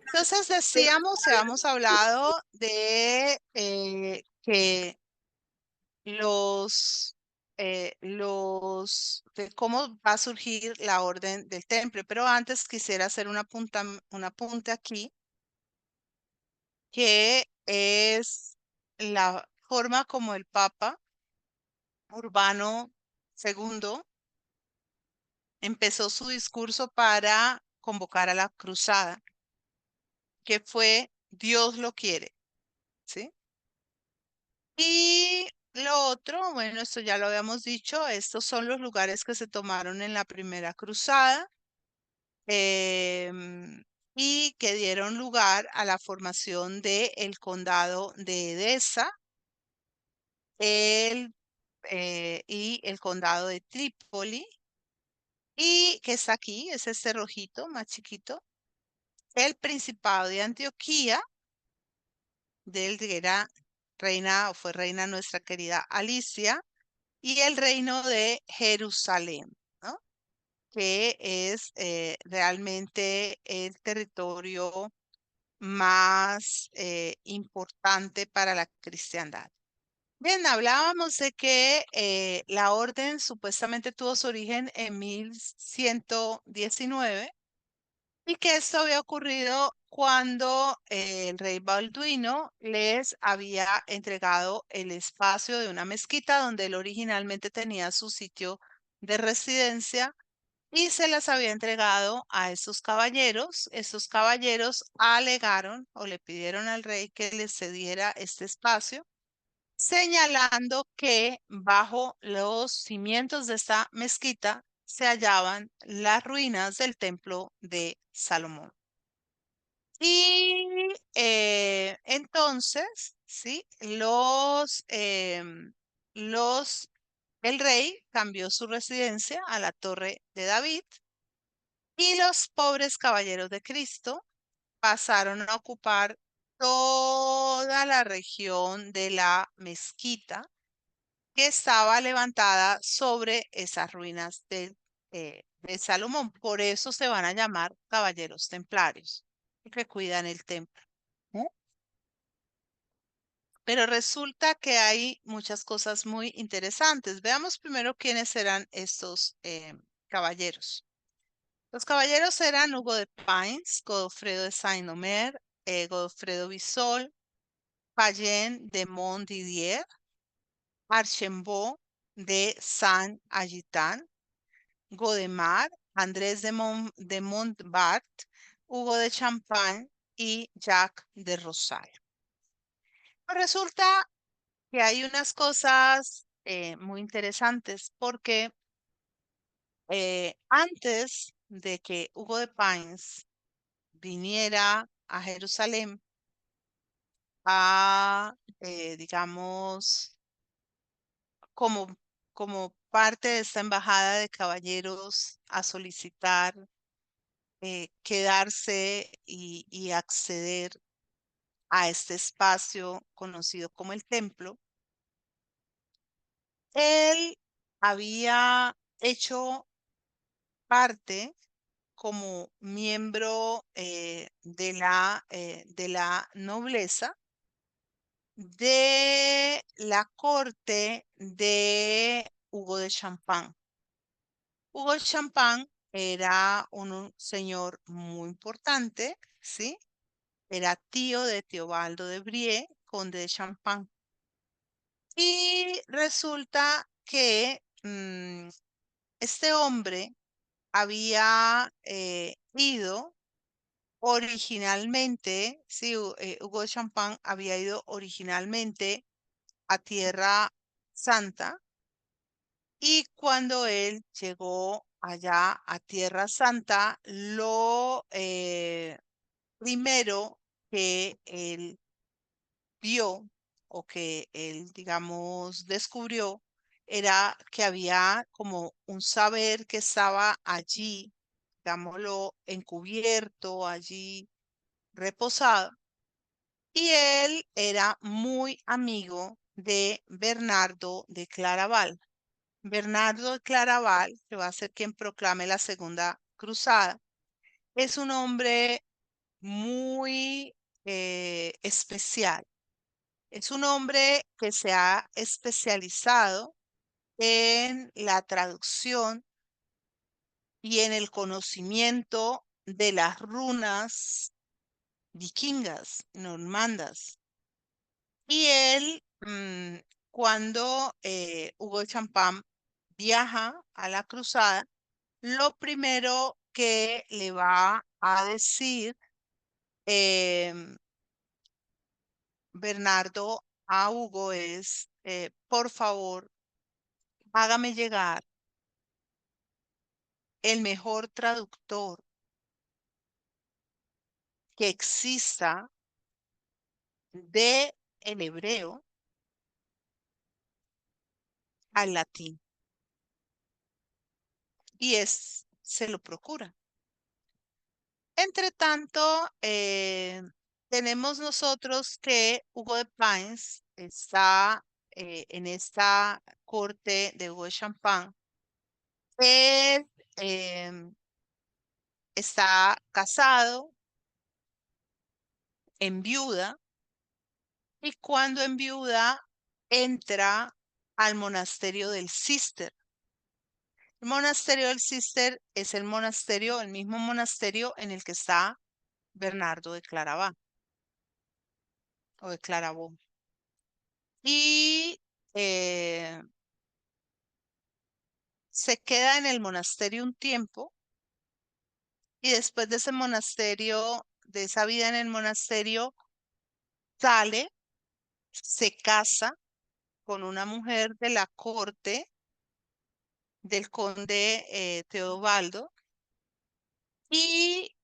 Entonces decíamos, habíamos hablado de que de cómo va a surgir la orden del temple, pero antes quisiera hacer un apunte aquí, que es la forma como el Papa Urbano II empezó su discurso para convocar a la cruzada, que fue Dios lo quiere, ¿sí? Y lo otro, bueno, esto ya lo habíamos dicho, estos son los lugares que se tomaron en la primera cruzada y que dieron lugar a la formación del condado de Edesa y el condado de Trípoli, y que está aquí, es este rojito más chiquito, el principado de Antioquía, del que era reina o fue reina nuestra querida Alicia, y el reino de Jerusalén, ¿no? Que es realmente el territorio más importante para la cristiandad. Bien, hablábamos de que la orden supuestamente tuvo su origen en 1119 y que esto había ocurrido cuando el rey Balduino les había entregado el espacio de una mezquita donde él originalmente tenía su sitio de residencia y se las había entregado a estos caballeros. Estos caballeros alegaron o le pidieron al rey que les cediera este espacio, señalando que bajo los cimientos de esta mezquita se hallaban las ruinas del templo de Salomón. Y entonces, ¿sí? El rey cambió su residencia a la Torre de David y los pobres caballeros de Cristo pasaron a ocupar toda la región de la mezquita que estaba levantada sobre esas ruinas de Salomón. Por eso se van a llamar caballeros templarios, que cuidan el templo. ¿No? Pero resulta que hay muchas cosas muy interesantes. Veamos primero quiénes eran estos caballeros. Los caballeros eran Hugo de Pines, Godofredo de Saint-Omer, Godofredo Bisol, Payen de Montdidier, Archambault de Saint-Agitan, Godemar, Andrés de Montbard, Hugo de Champagne y Jacques de Rosario. Pues resulta que hay unas cosas muy interesantes porque antes de que Hugo de Pines viniera a Jerusalén digamos, como, como parte de esta embajada de caballeros a solicitar quedarse y acceder a este espacio conocido como el templo, él había hecho parte como miembro de la nobleza de la corte de Hugo de Champagne. Hugo de Champagne era un señor muy importante, ¿sí? Era tío de Teobaldo de Brie, conde de Champagne. Y resulta que este hombre había ido originalmente, sí, Hugo de Champagne había ido originalmente a Tierra Santa y cuando él llegó allá a Tierra Santa, lo primero que él vio o que él, digamos, descubrió era que había como un saber que estaba allí, digámoslo, encubierto, allí reposado. Y él era muy amigo de Bernardo de Claraval. Bernardo de Claraval, que va a ser quien proclame la Segunda Cruzada, es un hombre muy especial. Es un hombre que se ha especializado en la traducción y en el conocimiento de las runas vikingas, normandas. Y él, cuando Hugo de Champagne viaja a la cruzada, lo primero que le va a decir em, Bernardo a Hugo es, por favor, hágame llegar el mejor traductor que exista de el hebreo al latín. Y se lo procura. Entre tanto, tenemos nosotros que Hugo de Pines está en esta corte de Hugo de Champagne. Él está casado, en viuda, y cuando en viuda entra al monasterio del Cister. El monasterio del Cister es el monasterio, el mismo monasterio en el que está Bernardo de Claravá o de Claravó. Y se queda en el monasterio un tiempo y después de ese monasterio, de esa vida en el monasterio, sale, se casa con una mujer de la corte del conde Teobaldo y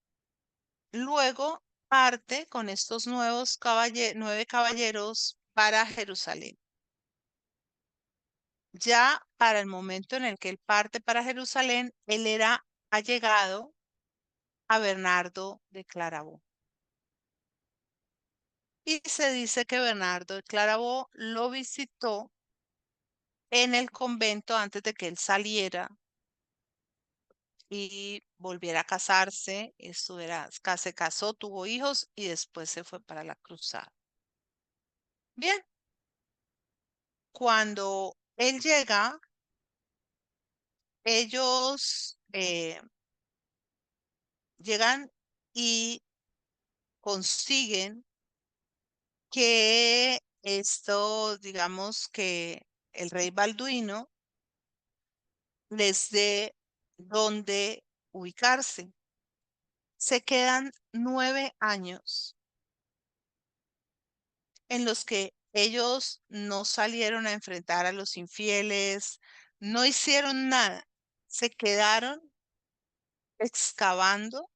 luego parte con estos nueve caballeros para Jerusalén. Ya para el momento en el que él parte para Jerusalén, él era allegado a Bernardo de Claravó. Y se dice que Bernardo de Claravó lo visitó en el convento antes de que él saliera y volviera a casarse, se casó, tuvo hijos y después se fue para la cruzada. Bien, cuando él llega, ellos llegan y consiguen que esto, digamos que el rey Balduino les dé dónde ubicarse. Se quedan 9 años en los que ellos no salieron a enfrentar a los infieles, no hicieron nada, se quedaron excavando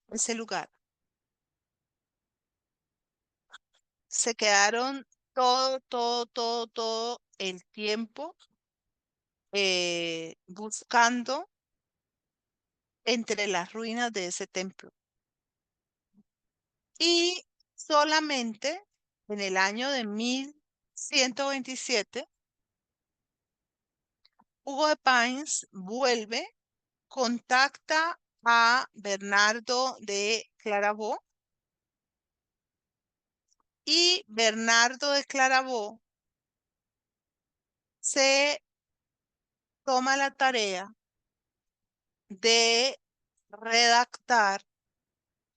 ese lugar, se quedaron todo el tiempo buscando entre las ruinas de ese templo. Y solamente en el año de 1127, Hugo de Pines vuelve, contacta a Bernardo de Claravó y Bernardo de Claravó se toma la tarea de redactar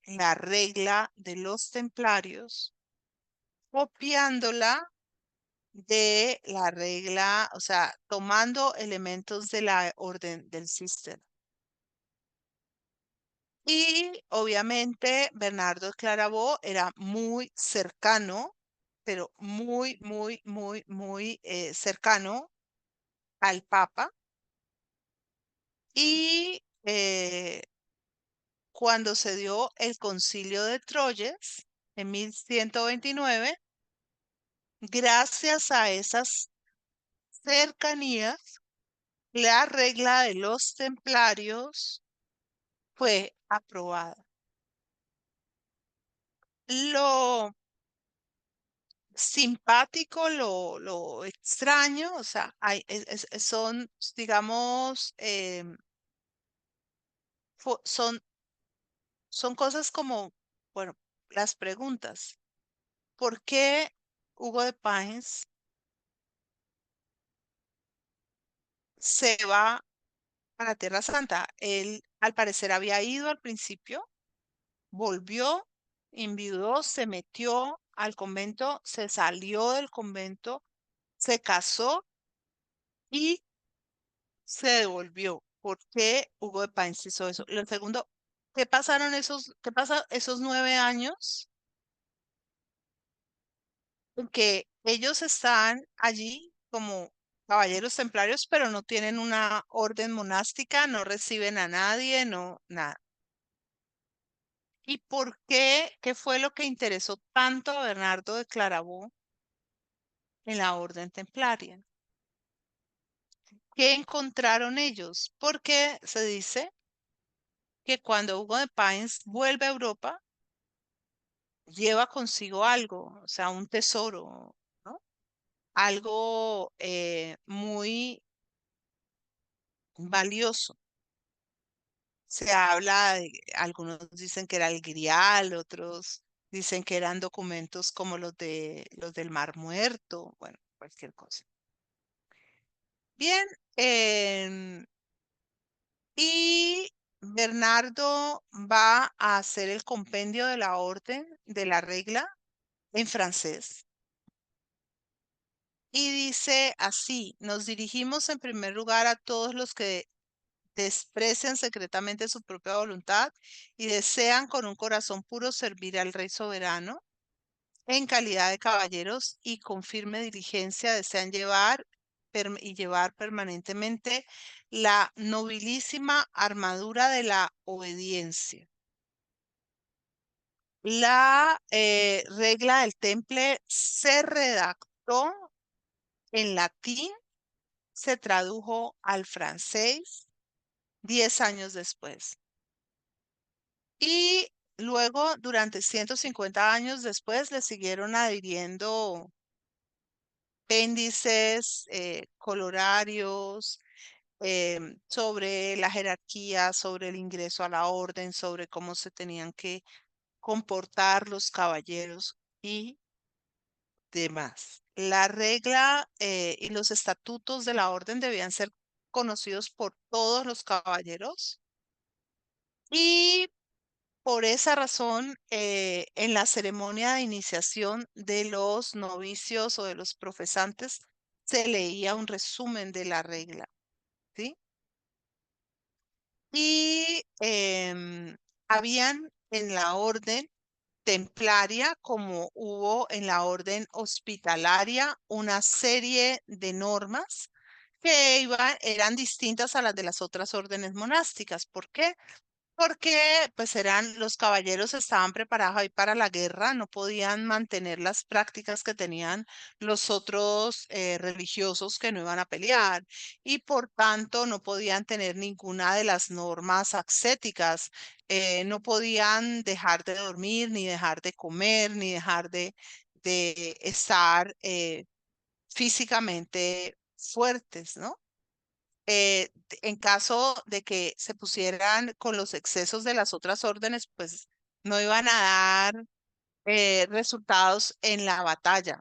la regla de los templarios, copiándola de la regla, o sea, tomando elementos de la orden del Cister. Y obviamente Bernardo de Claravó era muy cercano, pero muy cercano al Papa. Y cuando se dio el Concilio de Troyes en 1129, gracias a esas cercanías, la regla de los templarios fue aprobada. Lo simpático, lo extraño, o sea, son, digamos, son, son cosas como, bueno, las preguntas. ¿Por qué Hugo de Páez se va a la Tierra Santa? Él, al parecer, había ido al principio, volvió, enviudó, se metió al convento, se salió del convento, se casó y se devolvió. ¿Por qué Hugo de Páez hizo eso? Lo segundo, qué pasa esos 9 años en que ellos están allí como caballeros templarios, pero no tienen una orden monástica, no reciben a nadie, no, nada? ¿Y por qué? ¿Qué fue lo que interesó tanto a Bernardo de Claravó en la orden templaria? ¿Qué encontraron ellos? Porque se dice que cuando Hugo de Páez vuelve a Europa, lleva consigo algo, o sea, un tesoro, ¿no? Algo muy valioso. Se habla algunos dicen que era el Grial, otros dicen que eran documentos como los del Mar Muerto, bueno, cualquier cosa. Bien, y Bernardo va a hacer el compendio de la orden, de la regla, en francés. Y dice así: nos dirigimos en primer lugar a todos los que desprecian secretamente su propia voluntad y desean con un corazón puro servir al Rey soberano en calidad de caballeros y con firme diligencia desean llevar permanentemente la nobilísima armadura de la obediencia. La regla del Temple se redactó en latín, se tradujo al francés 10 años después. Y luego, durante 150 años después, le siguieron adhiriendo apéndices, colorarios, sobre la jerarquía, sobre el ingreso a la orden, sobre cómo se tenían que comportar los caballeros y demás. La regla y los estatutos de la orden debían ser conocidos por todos los caballeros y por esa razón, en la ceremonia de iniciación de los novicios o de los profesantes, se leía un resumen de la regla, ¿sí? Y habían en la orden templaria, como hubo en la orden hospitalaria, una serie de normas que eran distintas a las de las otras órdenes monásticas. ¿Por qué? Porque pues los caballeros estaban preparados ahí para la guerra, no podían mantener las prácticas que tenían los otros religiosos que no iban a pelear y por tanto no podían tener ninguna de las normas ascéticas, no podían dejar de dormir, ni dejar de comer, ni dejar de estar físicamente fuertes, ¿no? En caso de que se pusieran con los excesos de las otras órdenes, pues no iban a dar resultados en la batalla.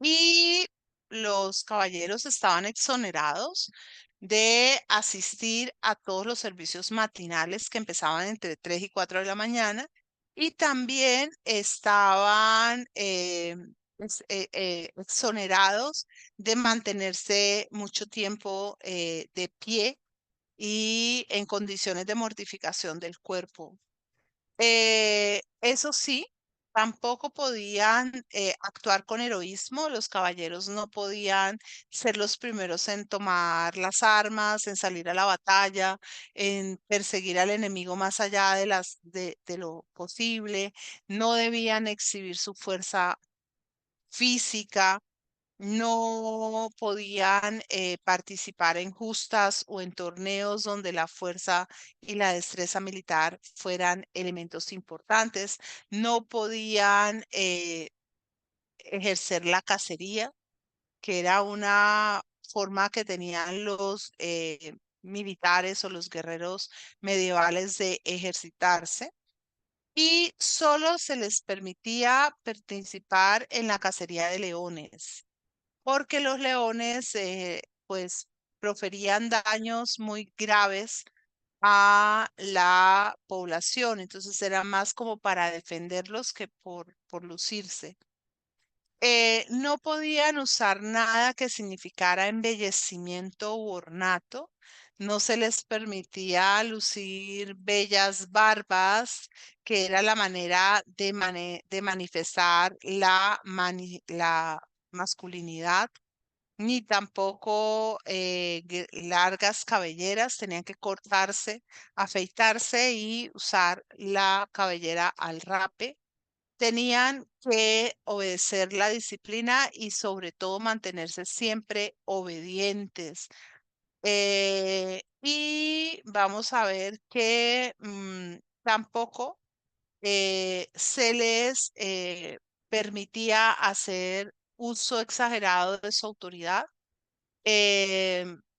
Y los caballeros estaban exonerados de asistir a todos los servicios matinales que empezaban entre 3 y 4 de la mañana y también estaban exonerados de mantenerse mucho tiempo de pie y en condiciones de mortificación del cuerpo. Eso sí, tampoco podían actuar con heroísmo, los caballeros no podían ser los primeros en tomar las armas, en salir a la batalla, en perseguir al enemigo más allá de lo posible, no debían exhibir su fuerza física, no podían participar en justas o en torneos donde la fuerza y la destreza militar fueran elementos importantes, no podían ejercer la cacería, que era una forma que tenían militares o los guerreros medievales de ejercitarse y solo se les permitía participar en la cacería de leones, porque los leones pues proferían daños muy graves a la población, entonces era más como para defenderlos que por lucirse. No podían usar nada que significara embellecimiento u ornato. No se les permitía lucir bellas barbas, que era la manera de manifestar la masculinidad, ni tampoco largas cabelleras. Tenían que cortarse, afeitarse y usar la cabellera al rape. Tenían que obedecer la disciplina y sobre todo mantenerse siempre obedientes. Y vamos a ver que tampoco se les permitía hacer uso exagerado de su autoridad,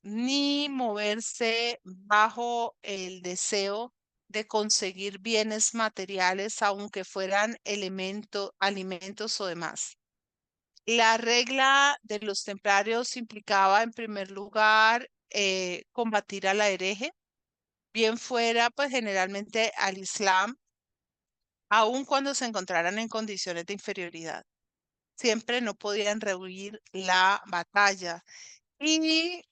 ni moverse bajo el deseo de conseguir bienes materiales, aunque fueran alimentos o demás. La regla de los templarios implicaba, en primer lugar, combatir a la hereje, bien fuera, pues generalmente al Islam, aun cuando se encontraran en condiciones de inferioridad. Siempre no podían rehuir la batalla. Y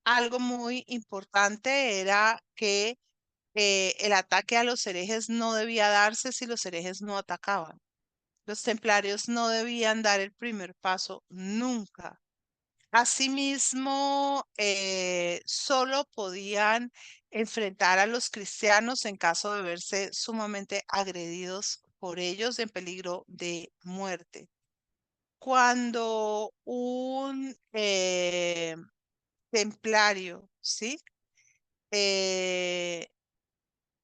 algo muy importante era que el ataque a los herejes no debía darse si los herejes no atacaban. Los templarios no debían dar el primer paso nunca. Asimismo, solo podían enfrentar a los cristianos en caso de verse sumamente agredidos por ellos en peligro de muerte. Cuando un templario, ¿sí? Eh,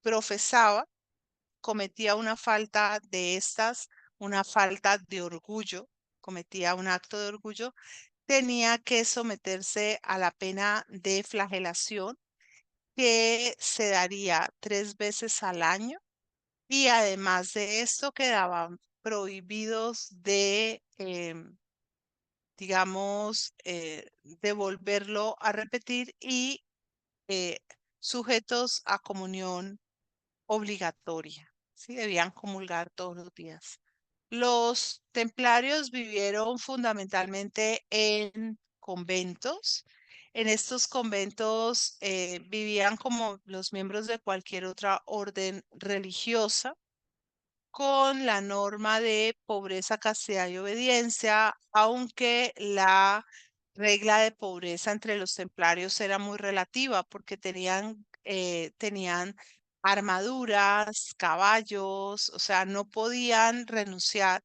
profesaba, cometía una falta de estas, una falta de orgullo, cometía un acto de orgullo, tenía que someterse a la pena de flagelación que se daría 3 veces al año y además de esto quedaban prohibidos de, digamos, devolverlo a repetir y eh, sujetos a comunión obligatoria, ¿sí? Debían comulgar todos los días. Los templarios vivieron fundamentalmente en conventos. En estos conventos vivían como los miembros de cualquier otra orden religiosa, con la norma de pobreza, castidad y obediencia, aunque la regla de pobreza entre los templarios era muy relativa porque tenían armaduras, caballos, o sea, no podían renunciar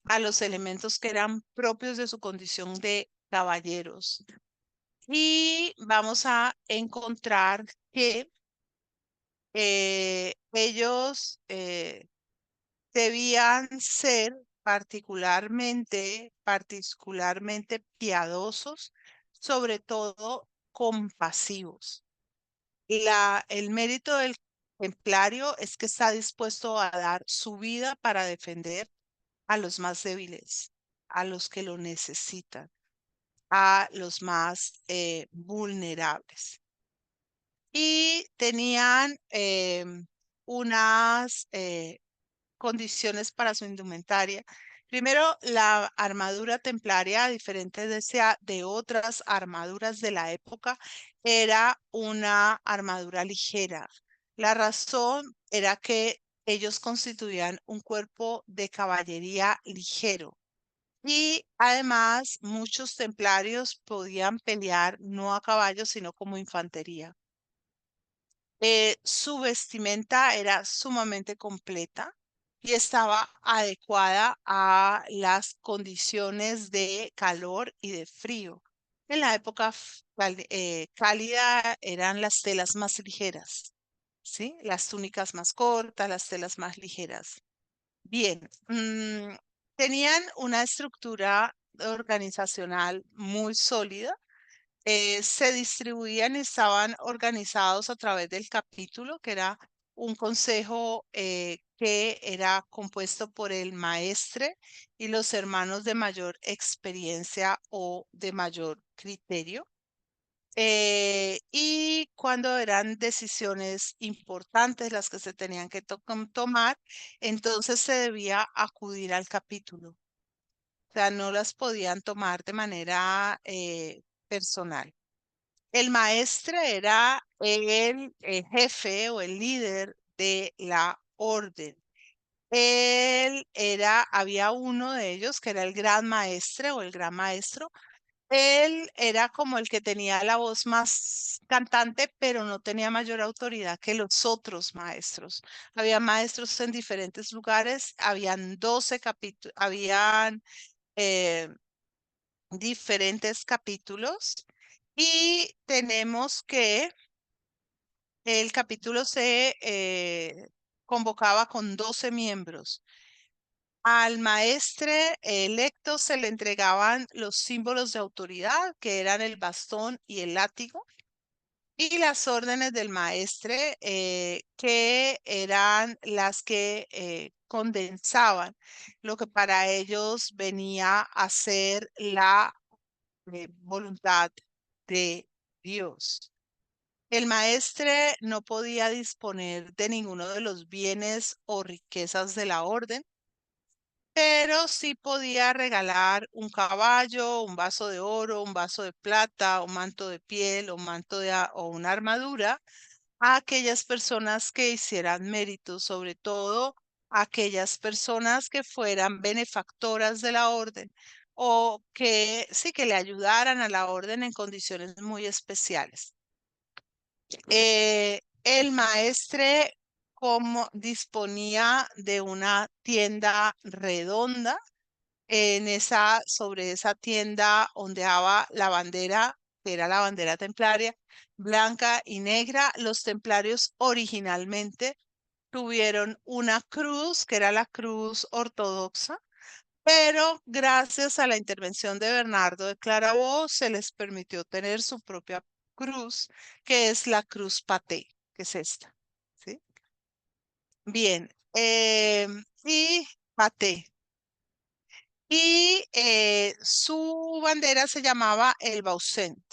a los elementos que eran propios de su condición de caballeros. Y vamos a encontrar que ellos debían ser particularmente piadosos, sobre todo compasivos. El mérito del templario es que está dispuesto a dar su vida para defender a los más débiles, a los que lo necesitan, a los más vulnerables. Y tenían unas condiciones para su indumentaria. Primero, la armadura templaria, a diferencia de otras armaduras de la época, era una armadura ligera. La razón era que ellos constituían un cuerpo de caballería ligero. Y además, muchos templarios podían pelear no a caballo, sino como infantería. Su vestimenta era sumamente completa y estaba adecuada a las condiciones de calor y de frío. En la época cálida eran las telas más ligeras, ¿sí? Las túnicas más cortas, las telas más ligeras. Bien, tenían una estructura organizacional muy sólida. Se distribuían y estaban organizados a través del capítulo, que era un consejo que era compuesto por el maestre y los hermanos de mayor experiencia o de mayor criterio. Y cuando eran decisiones importantes las que se tenían que tomar, entonces se debía acudir al capítulo. O sea, no las podían tomar de manera personal. El maestre era el jefe o el líder de la orden. Había uno de ellos que era el gran maestre o el gran maestro. Él era como el que tenía la voz más cantante, pero no tenía mayor autoridad que los otros maestros. Había maestros en diferentes lugares, habían 12 capítulos, habían eh, diferentes capítulos y tenemos que el capítulo se convocaba con 12 miembros. Al maestre electo se le entregaban los símbolos de autoridad, que eran el bastón y el látigo, y las órdenes del maestre, que eran las que condensaban lo que para ellos venía a ser la voluntad de Dios. El maestre no podía disponer de ninguno de los bienes o riquezas de la orden, pero sí podía regalar un caballo, un vaso de oro, un vaso de plata, un manto de piel o, o una armadura a aquellas personas que hicieran méritos, sobre todo a aquellas personas que fueran benefactoras de la orden o que sí que le ayudaran a la orden en condiciones muy especiales. El maestre como disponía de una tienda redonda, sobre esa tienda ondeaba la bandera, que era la bandera templaria, blanca y negra. Los templarios originalmente tuvieron una cruz, que era la cruz ortodoxa, pero gracias a la intervención de Bernardo de Clarabout se les permitió tener su propia cruz, que es la cruz paté, que es esta. ¿Sí? Bien, y paté. Y su bandera se llamaba el Baucent.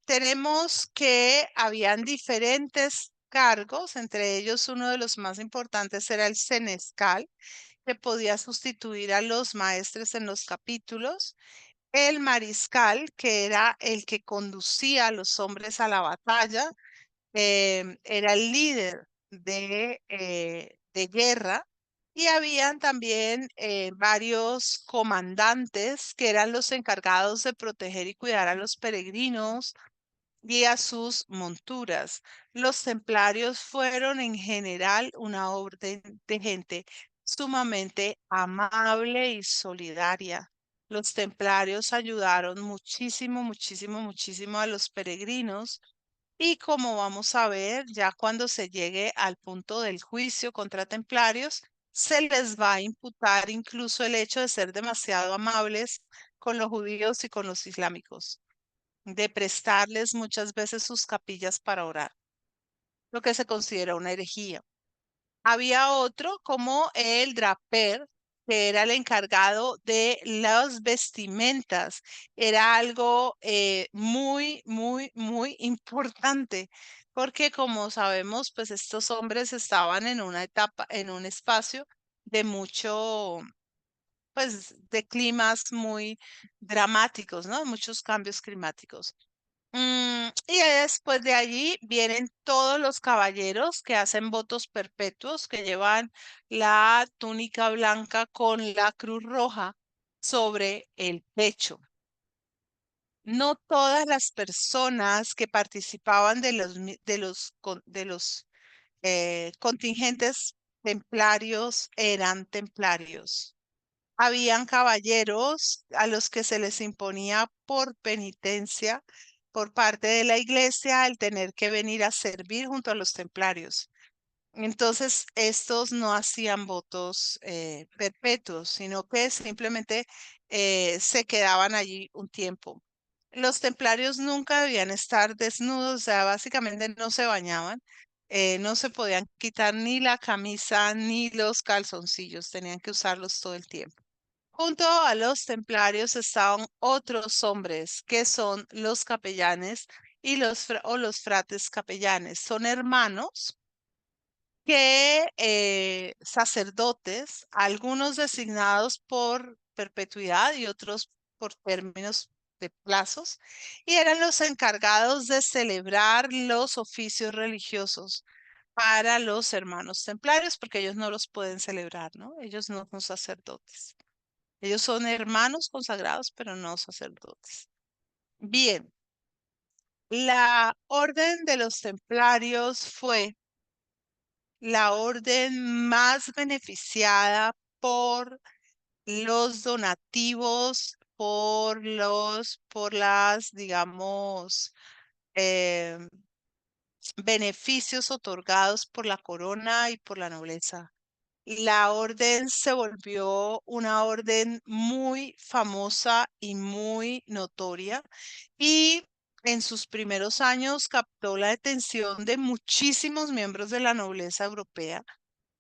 Tenemos que habían diferentes cargos, entre ellos uno de los más importantes era el senescal, que podía sustituir a los maestres en los capítulos, el mariscal, que era el que conducía a los hombres a la batalla, era el líder de guerra, y habían también varios comandantes que eran los encargados de proteger y cuidar a los peregrinos y a sus monturas. Los templarios fueron en general una orden de gente sumamente amable y solidaria. Los templarios ayudaron muchísimo, muchísimo, muchísimo a los peregrinos, y como vamos a ver, ya cuando se llegue al punto del juicio contra templarios, se les va a imputar incluso el hecho de ser demasiado amables con los judíos y con los islámicos, de prestarles muchas veces sus capillas para orar, lo que se considera una herejía. Había otro como el draper, que era el encargado de las vestimentas. Era algo muy, muy, muy importante, porque como sabemos, pues estos hombres estaban en una etapa, en un espacio de mucho, pues de climas muy dramáticos, ¿no? Muchos cambios climáticos. Y después de allí vienen todos los caballeros que hacen votos perpetuos, que llevan la túnica blanca con la cruz roja sobre el pecho. No todas las personas que participaban de los contingentes templarios eran templarios. Habían caballeros a los que se les imponía por penitencia por parte de la iglesia el tener que venir a servir junto a los templarios. Entonces, estos no hacían votos perpetuos, sino que simplemente se quedaban allí un tiempo. Los templarios nunca debían estar desnudos, o sea, básicamente no se bañaban, no se podían quitar ni la camisa ni los calzoncillos, tenían que usarlos todo el tiempo. Junto a los templarios estaban otros hombres que son los capellanes y los fratres capellanes. Son hermanos que sacerdotes, algunos designados por perpetuidad y otros por términos de plazos, y eran los encargados de celebrar los oficios religiosos para los hermanos templarios, porque ellos no los pueden celebrar, ¿no? Ellos no son sacerdotes. Ellos son hermanos consagrados, pero no sacerdotes. Bien, la orden de los templarios fue la orden más beneficiada por los donativos, por las, digamos, em, beneficios otorgados por la corona y por la nobleza. La orden se volvió una orden muy famosa y muy notoria y en sus primeros años captó la atención de muchísimos miembros de la nobleza europea,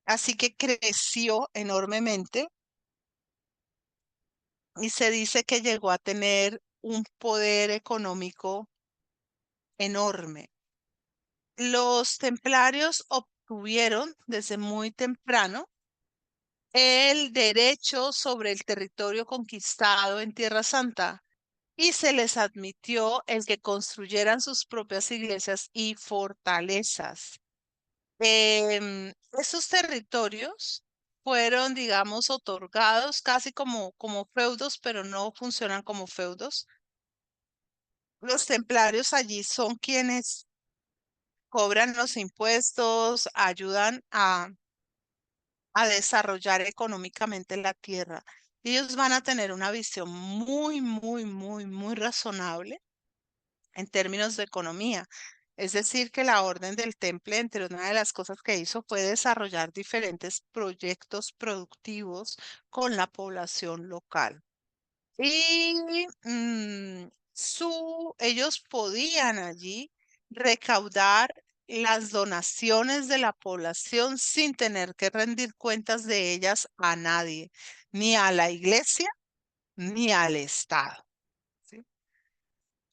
así que creció enormemente y se dice que llegó a tener un poder económico enorme. Los templarios obtuvieron desde muy temprano el derecho sobre el territorio conquistado en Tierra Santa y se les admitió el que construyeran sus propias iglesias y fortalezas. Esos territorios fueron, digamos, otorgados casi como feudos, pero no funcionan como feudos. Los templarios allí son quienes cobran los impuestos, ayudan a desarrollar económicamente la tierra. Ellos van a tener una visión muy razonable en términos de economía. Es decir, que la Orden del Temple, entre una de las cosas que hizo, fue desarrollar diferentes proyectos productivos con la población local. Y ellos podían allí recaudar las donaciones de la población sin tener que rendir cuentas de ellas a nadie, ni a la iglesia, ni al Estado. ¿Sí?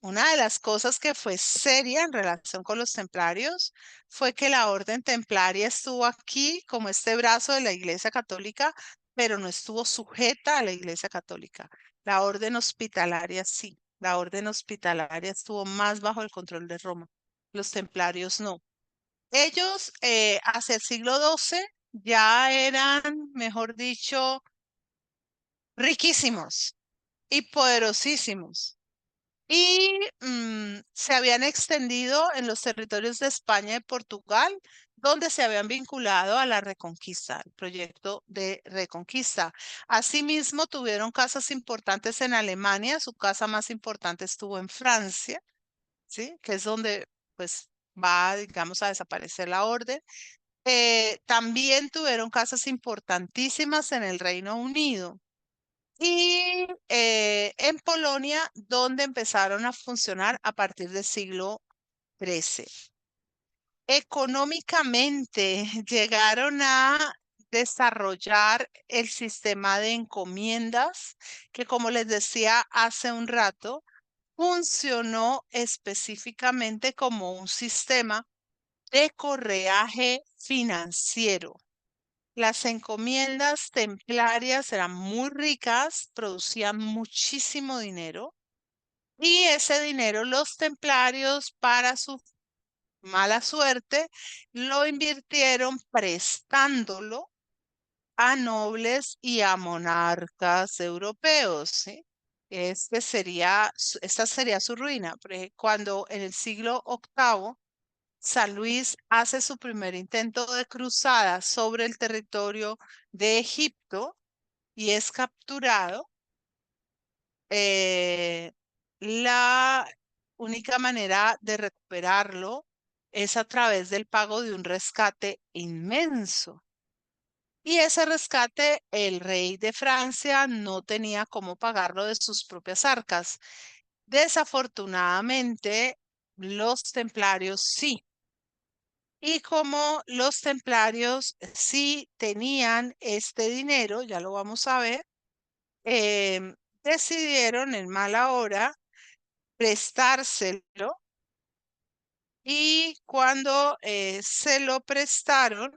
Una de las cosas que fue seria en relación con los templarios fue que la orden templaria estuvo aquí como este brazo de la Iglesia Católica, pero no estuvo sujeta a la Iglesia Católica. La orden hospitalaria sí, la orden hospitalaria estuvo más bajo el control de Roma. Los templarios no. Ellos hacia el siglo XII ya eran, mejor dicho, riquísimos y poderosísimos y se habían extendido en los territorios de España y Portugal, donde se habían vinculado a la Reconquista, el proyecto de Reconquista. Asimismo, tuvieron casas importantes en Alemania, su casa más importante estuvo en Francia, ¿sí? Que es donde pues va, digamos, a desaparecer la orden. También tuvieron casas importantísimas en el Reino Unido. Y en Polonia, donde empezaron a funcionar a partir del siglo XIII. Económicamente llegaron a desarrollar el sistema de encomiendas, que como les decía hace un rato, funcionó específicamente como un sistema de correaje financiero. Las encomiendas templarias eran muy ricas, producían muchísimo dinero y ese dinero los templarios para su mala suerte lo invirtieron prestándolo a nobles y a monarcas europeos, ¿sí? Esta sería su ruina, porque cuando en el siglo VIII San Luis hace su primer intento de cruzada sobre el territorio de Egipto y es capturado. La única manera de recuperarlo es a través del pago de un rescate inmenso. Y ese rescate, el rey de Francia no tenía cómo pagarlo de sus propias arcas. Desafortunadamente, los templarios sí. Y como los templarios sí tenían este dinero, ya lo vamos a ver, decidieron en mala hora prestárselo y cuando se lo prestaron,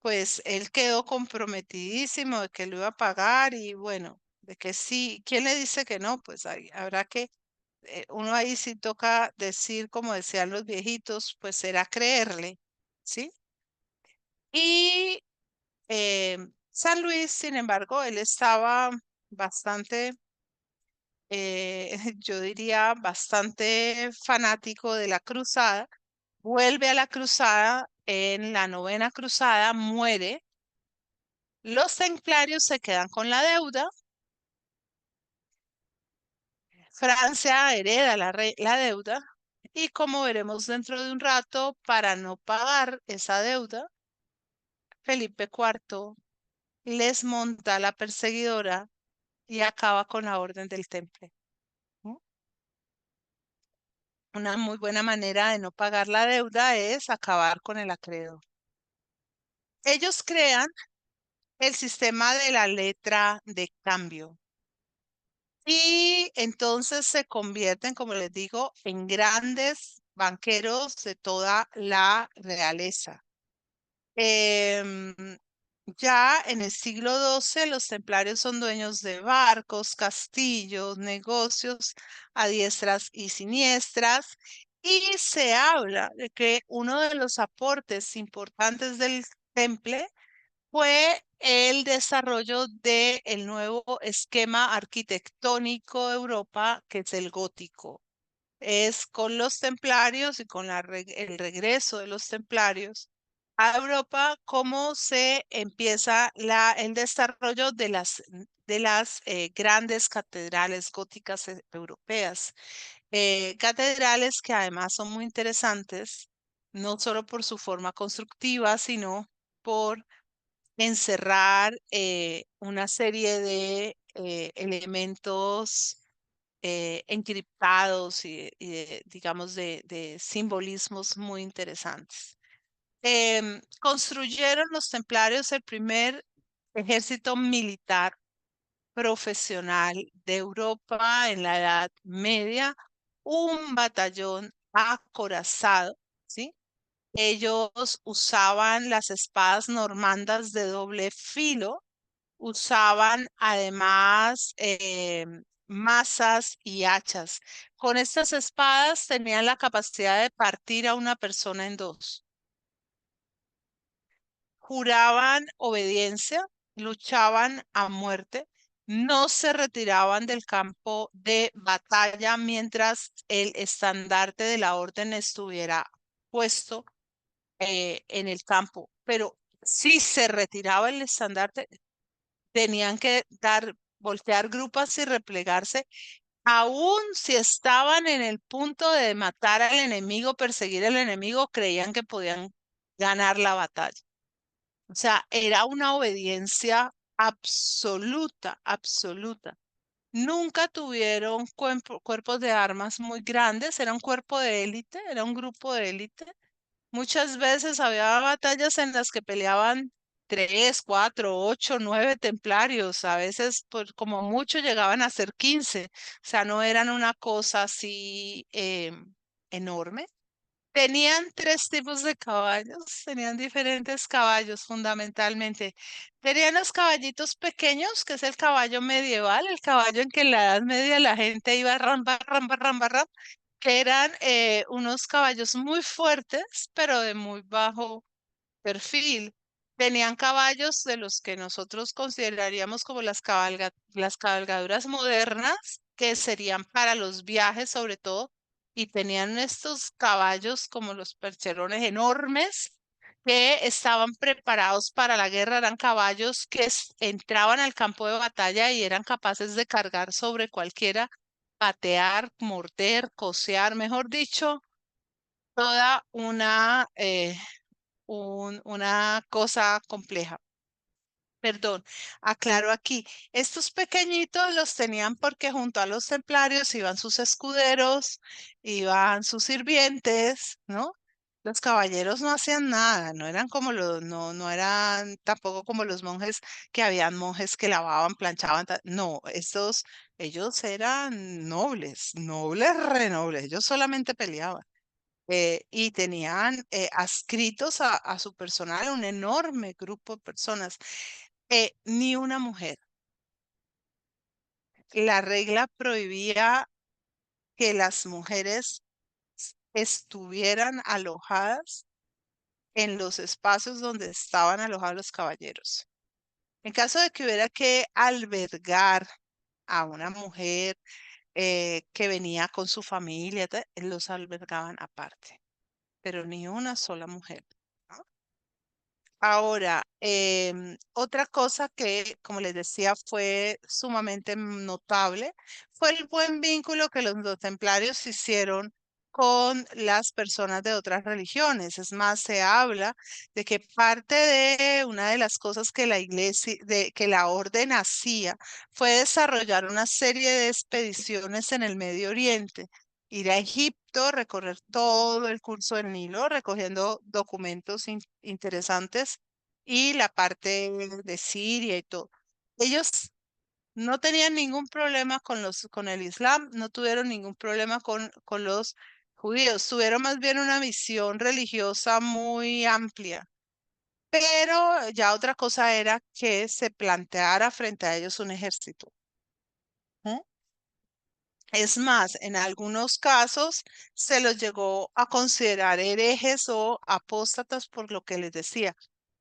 pues él quedó comprometidísimo de que lo iba a pagar y bueno, de que sí. ¿Quién le dice que no? Pues habrá que, uno ahí sí toca decir, como decían los viejitos, pues será creerle, ¿sí? Y San Luis, sin embargo, él estaba bastante, yo diría, bastante fanático de la cruzada. Vuelve a la cruzada, en la novena cruzada muere. Los templarios se quedan con la deuda. Francia hereda la deuda. Y como veremos dentro de un rato, para no pagar esa deuda, Felipe IV les monta la perseguidora y acaba con la Orden del Temple. ¿No? Una muy buena manera de no pagar la deuda es acabar con el acreedor. Ellos crean el sistema de la letra de cambio y entonces se convierten, como les digo, en grandes banqueros de toda la realeza. Em, ya en el siglo XII los templarios son dueños de barcos, castillos, negocios a diestras y siniestras, y se habla de que uno de los aportes importantes del temple fue el desarrollo del nuevo esquema arquitectónico de Europa, que es el gótico. Es con los templarios y con el regreso de los templarios a Europa cómo se empieza el desarrollo de las grandes catedrales góticas europeas. Catedrales que además son muy interesantes, no solo por su forma constructiva, sino por encerrar una serie de elementos encriptados digamos, de simbolismos muy interesantes. Construyeron los templarios el primer ejército militar profesional de Europa en la Edad Media, un batallón acorazado, ¿sí? Ellos usaban las espadas normandas de doble filo, usaban además mazas y hachas. Con estas espadas tenían la capacidad de partir a una persona en dos. Juraban obediencia, luchaban a muerte, no se retiraban del campo de batalla mientras el estandarte de la orden estuviera puesto en el campo, pero si se retiraba el estandarte, tenían que voltear grupas y replegarse, aun si estaban en el punto de matar al enemigo, perseguir al enemigo, creían que podían ganar la batalla. O sea, era una obediencia absoluta, absoluta. Nunca tuvieron cuerpos de armas muy grandes, era un cuerpo de élite, era un grupo de élite. Muchas veces había batallas en las que peleaban 3, 4, 8, 9 templarios. A veces, pues, como mucho llegaban a ser 15. O sea, no eran una cosa así enorme. Tenían tres tipos de caballos, tenían diferentes caballos fundamentalmente. Tenían los caballitos pequeños, que es el caballo medieval, el caballo en que en la Edad Media la gente iba ramba, ramba, ramba, ramba, que eran unos caballos muy fuertes, pero de muy bajo perfil. Tenían caballos de los que nosotros consideraríamos como las cabalgaduras modernas, que serían para los viajes sobre todo, y tenían estos caballos como los percherones enormes que estaban preparados para la guerra. Eran caballos que entraban al campo de batalla y eran capaces de cargar sobre cualquiera, patear, morder, cocear, mejor dicho, toda una cosa compleja. Perdón, aclaro aquí. Estos pequeñitos los tenían porque junto a los templarios iban sus escuderos, iban sus sirvientes, ¿no? Los caballeros no hacían nada, no eran como los, no eran tampoco como los monjes, que habían monjes que lavaban, planchaban, no, estos, ellos eran nobles, nobles, re nobles, ellos solamente peleaban. Y tenían adscritos a su personal un enorme grupo de personas. Ni una mujer. La regla prohibía que las mujeres estuvieran alojadas en los espacios donde estaban alojados los caballeros. En caso de que hubiera que albergar a una mujer que venía con su familia, los albergaban aparte, pero ni una sola mujer. ¿No? Ahora, otra cosa que, como les decía, fue sumamente notable fue el buen vínculo que los templarios hicieron con las personas de otras religiones. Es más, se habla de que parte de una de las cosas que la iglesia, que la orden hacía, fue desarrollar una serie de expediciones en el Medio Oriente. Ir a Egipto, recorrer todo el curso del Nilo, recogiendo documentos interesantes y la parte de Siria y todo. Ellos no tenían ningún problema con el Islam, no tuvieron ningún problema con los judíos, tuvieron más bien una visión religiosa muy amplia. Pero ya otra cosa era que se planteara frente a ellos un ejército. ¿No? Es más, en algunos casos se los llegó a considerar herejes o apóstatas por lo que les decía,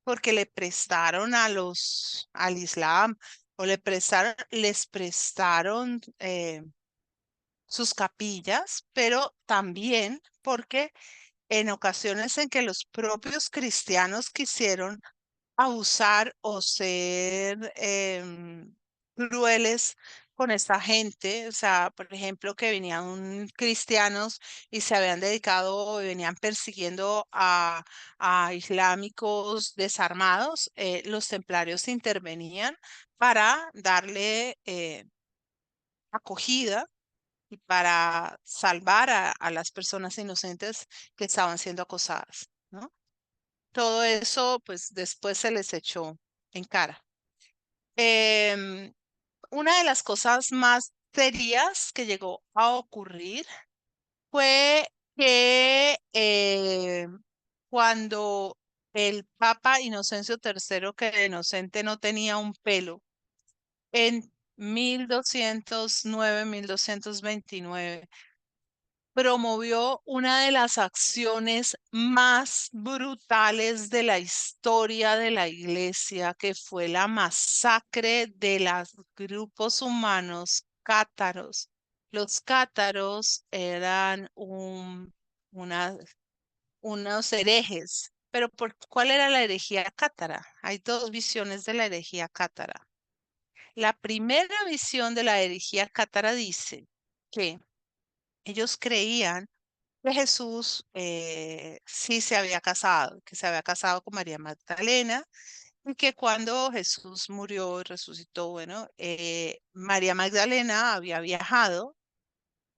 porque le prestaron al Islam o les prestaron sus capillas, pero también porque en ocasiones en que los propios cristianos quisieron abusar o ser crueles con esta gente, o sea, por ejemplo, que venían cristianos y se habían dedicado y venían persiguiendo a islámicos desarmados, los templarios intervenían para darle acogida y para salvar a las personas inocentes que estaban siendo acosadas, ¿no? Todo eso, pues después se les echó en cara. Em, una de las cosas más serias que llegó a ocurrir fue que cuando el Papa Inocencio III, que de inocente no tenía un pelo, en 1209, 1229, promovió una de las acciones más brutales de la historia de la iglesia, que fue la masacre de los grupos humanos cátaros. Los cátaros eran unos herejes. Pero ¿cuál era la herejía cátara? Hay dos visiones de la herejía cátara. La primera visión de la herejía cátara dice que ellos creían que Jesús sí se había casado, que se había casado con María Magdalena y que cuando Jesús murió y resucitó, bueno, María Magdalena había viajado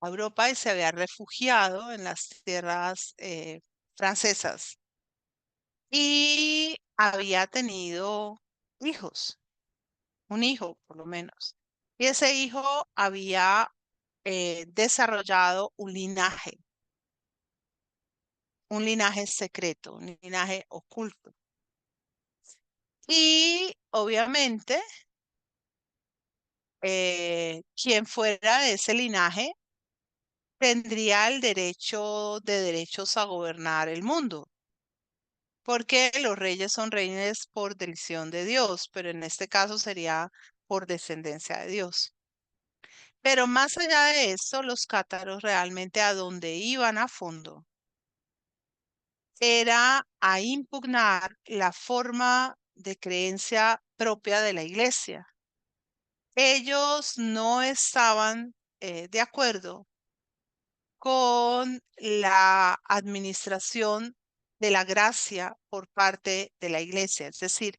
a Europa y se había refugiado en las tierras francesas y había tenido hijos, un hijo por lo menos. Y ese hijo había desarrollado un linaje secreto, un linaje oculto. Y obviamente, quien fuera de ese linaje tendría el derecho de derechos a gobernar el mundo, porque los reyes son reyes por decisión de Dios, pero en este caso sería por descendencia de Dios. Pero más allá de eso, los cátaros realmente a donde iban a fondo era a impugnar la forma de creencia propia de la iglesia. Ellos no estaban de acuerdo con la administración de la gracia por parte de la iglesia. Es decir,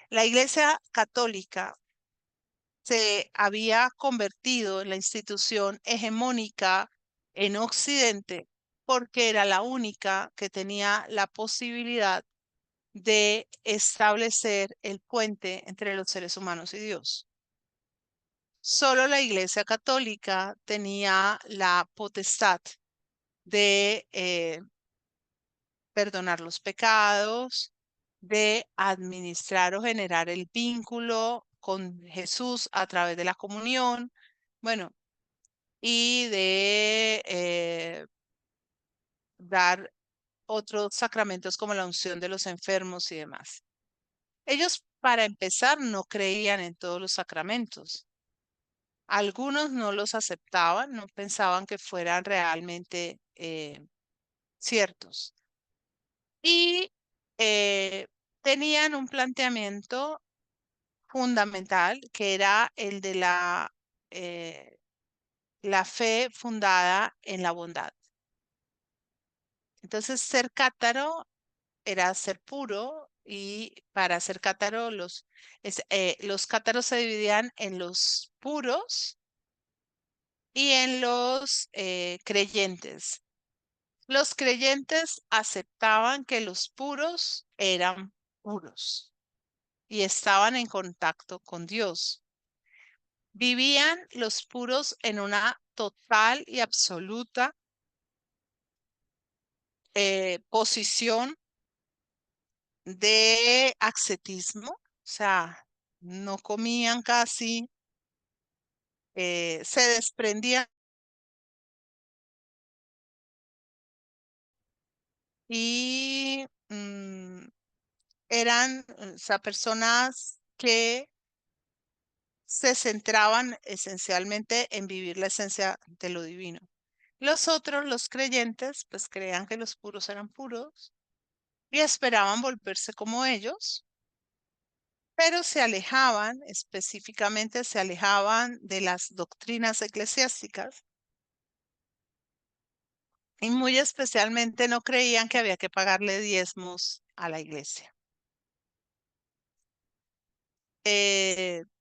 La Iglesia Católica se había convertido en la institución hegemónica en Occidente porque era la única que tenía la posibilidad de establecer el puente entre los seres humanos y Dios. Solo la Iglesia Católica tenía la potestad de perdonar los pecados, de administrar o generar el vínculo con Jesús a través de la comunión, bueno, y de dar otros sacramentos como la unción de los enfermos y demás. Ellos, para empezar, no creían en todos los sacramentos. Algunos no los aceptaban, no pensaban que fueran realmente ciertos. Y tenían un planteamiento fundamental que era el de la fe fundada en la bondad. Entonces, ser cátaro era ser puro y para ser cátaro los cátaros se dividían en los puros y en los creyentes. Los creyentes aceptaban que los puros eran puros y estaban en contacto con Dios. Vivían los puros en una total y absoluta posición de ascetismo, o sea, no comían casi, se desprendían y eran, o sea, personas que se centraban esencialmente en vivir la esencia de lo divino. Los otros, los creyentes, pues creían que los puros eran puros y esperaban volverse como ellos, pero se alejaban, específicamente se alejaban de las doctrinas eclesiásticas y muy especialmente no creían que había que pagarle diezmos a la iglesia.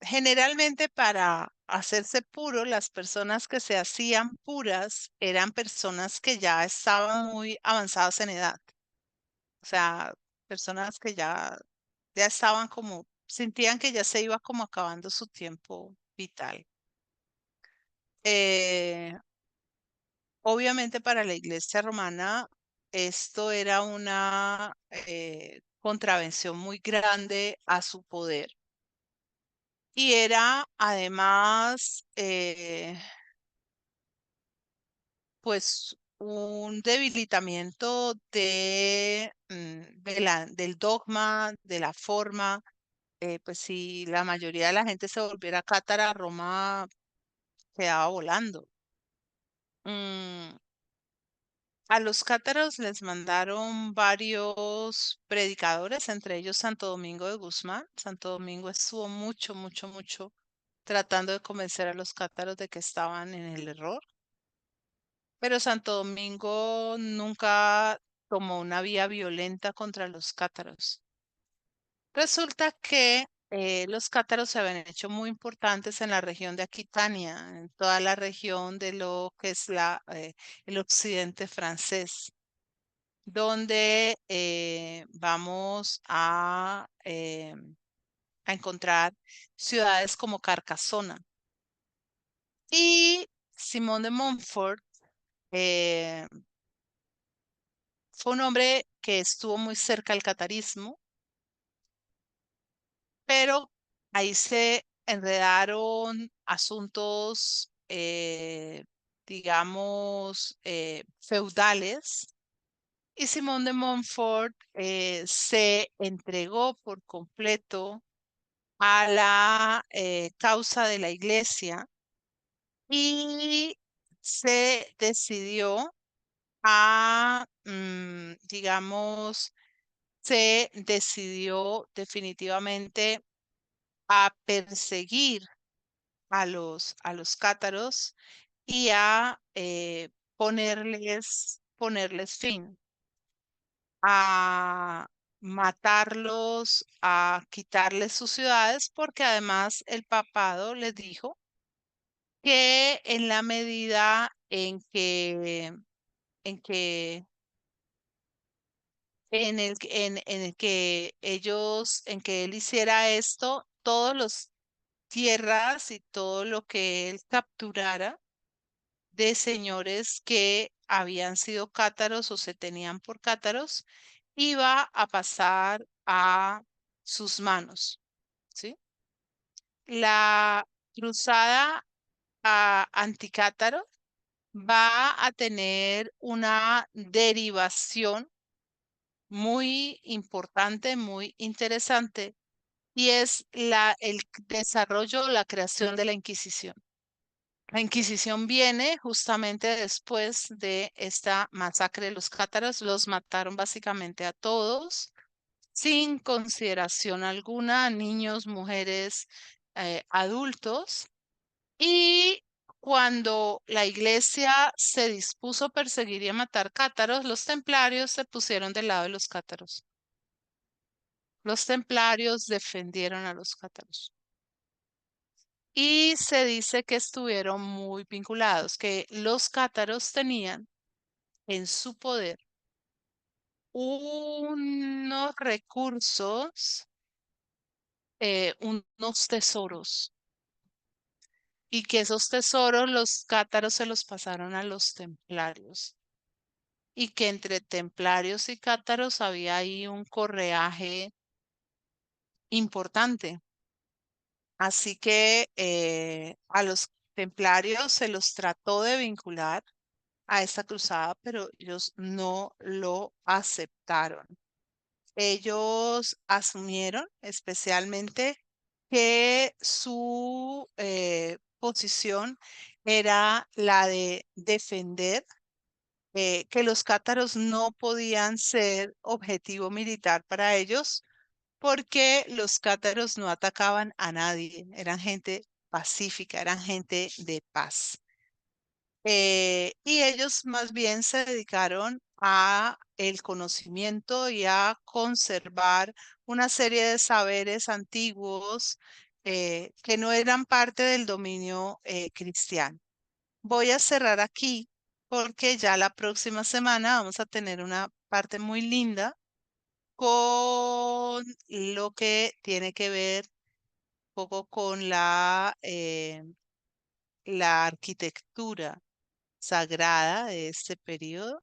Generalmente para hacerse puro, las personas que se hacían puras eran personas que ya estaban muy avanzadas en edad, o sea, personas que ya estaban como, sentían que ya se iba como acabando su tiempo vital. Eh, Obviamente para la Iglesia romana esto era una contravención muy grande a su poder y era además pues un debilitamiento del dogma, de la forma. Pues si la mayoría de la gente se volviera cátara, Roma quedaba volando. Mm, A los cátaros les mandaron varios predicadores, entre ellos Santo Domingo de Guzmán. Santo Domingo estuvo mucho, mucho, mucho tratando de convencer a los cátaros de que estaban en el error, pero Santo Domingo nunca tomó una vía violenta contra los cátaros. Resulta que los cátaros se habían hecho muy importantes en la región de Aquitania, en toda la región de lo que es el occidente francés, donde vamos a encontrar ciudades como Carcassona. Y Simón de Montfort eh, fue un hombre que estuvo muy cerca al catarismo, pero ahí se enredaron asuntos, digamos, feudales. Y Simón de Montfort se entregó por completo a la causa de la iglesia y se decidió digamos, se decidió definitivamente a perseguir a los cátaros y a ponerles fin. matarlos, a quitarles sus ciudades, porque además el papado les dijo que en la medida en que en el que en que él hiciera esto, todos los tierras y todo lo que él capturara de señores que habían sido cátaros o se tenían por cátaros, iba a pasar a sus manos, ¿sí? La cruzada anticátaro va a tener una derivación muy importante, muy interesante, y es el desarrollo, la creación de la Inquisición. La Inquisición viene justamente después de esta masacre de los cátaros. Los mataron básicamente a todos, sin consideración alguna, niños, mujeres, adultos. Y cuando la iglesia se dispuso a perseguir y a matar cátaros, los templarios se pusieron del lado de los cátaros. Los templarios defendieron a los cátaros. Y se dice que estuvieron muy vinculados, que los cátaros tenían en su poder unos recursos, unos tesoros, y que esos tesoros los cátaros se los pasaron a los templarios, y que entre templarios y cátaros había ahí un correaje importante. Así que a los templarios se los trató de vincular a esta cruzada, pero ellos no lo aceptaron. Ellos asumieron especialmente que su posición era la de defender, que los cátaros no podían ser objetivo militar para ellos porque los cátaros no atacaban a nadie, eran gente pacífica, eran gente de paz. Y ellos más bien se dedicaron a el conocimiento y a conservar una serie de saberes antiguos que no eran parte del dominio cristiano. Voy a cerrar aquí porque ya la próxima semana vamos a tener una parte muy linda con lo que tiene que ver un poco con la arquitectura sagrada de este periodo.